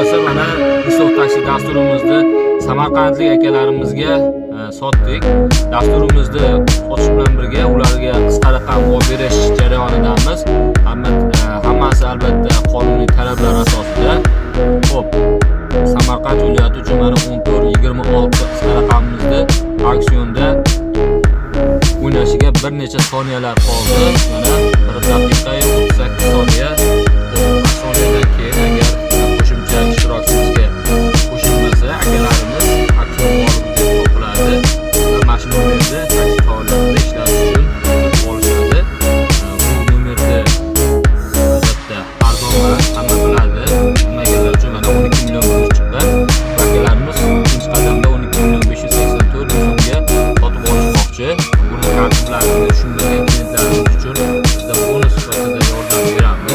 xolasa mana Insof taksi dasturimizni samarqandlik akalarimizga sotdik. Dasturimizni sotish bilan birga ularga qisqa raqam olib berish jarayonidamiz. Hammasi albatta qonuniy talablar asosida. Xo'p, Samarqand viloyati uchun mana 14-26 qisqa raqamimizda auksionda o'ynashiga bir necha soniyalar qoldi. Mana 1 daqiqa 38 soniya. Soniyadan keyin agar qo'shimcha ishtirokchimizga qo'shilmasa, akalarimiz auksion g'olibi deb topiladi va mashina nomerida taksi faoliyatida ishlash uchun olishadi. Bu nomerda albatta arzon hamma biladi. Bilmaganlar uchun mana 12 million pul chiqqan. Akalarimiz ikkinchi qadamda 12 million 584 so'mga sotib olishmoqchi. Buni kartalarini tushunmagan klientlarimiz uchun bizda bonus sifatida yordam beramiz.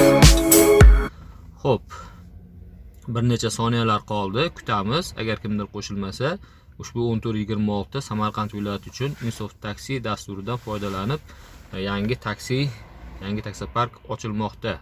Xo'p, bir necha soniyalar qoldi, kutamiz. Agar kimdir qo'shilmasa, ushbu 14-26 Samarqand viloyati uchun Insof taksi dasturidan foydalanib yangi taksopark ochilmoqda.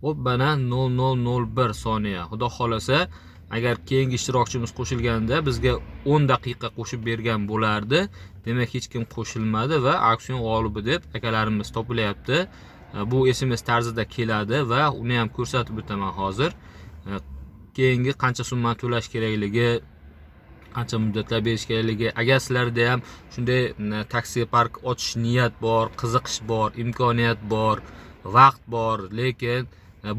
Hop, bana 0001 soniya. Xudo xolasa, agar keyingi ishtirokchimiz qo'shilganda bizga 10 daqiqa qo'shib bergan bo'lardi. Demak, hech kim qo'shilmadi va auksion g'olibi deb akalarimiz topilyapti. Bu SMS tarzida keladi va uni ham ko'rsatib o'taman hozir. Keyingi qancha summa to'lash kerakligi, qancha muddatlab berish kerakligi, agar sizlarda ham shunday taksi park ochish niyat bor, qiziqish bor, imkoniyat bor, vaqt bor, lekin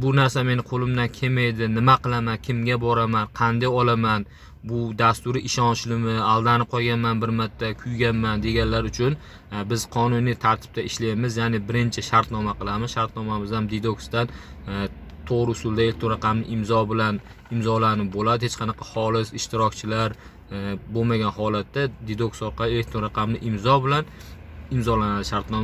bu narsa meni qo'limdan kelmaydi, nima qilaman, kimga boraman, qanday olaman, bu dasturi ishonchlimi, aldanib qolganman, bir marta kuyganman deganlar uchun biz qonuniy tartibda ishlaymiz. Ya'ni birinchi shartnoma qilamiz. Shartnomamiz ham Didoxdan to'g'ri usulda elektron raqamli imzo bilan imzolanib bo'ladi. Hech qanaqa xolis ishtirokchilar bo'lmagan holatda Didox orqali elektron raqamli imzo bilan imzolanadi shartnoma.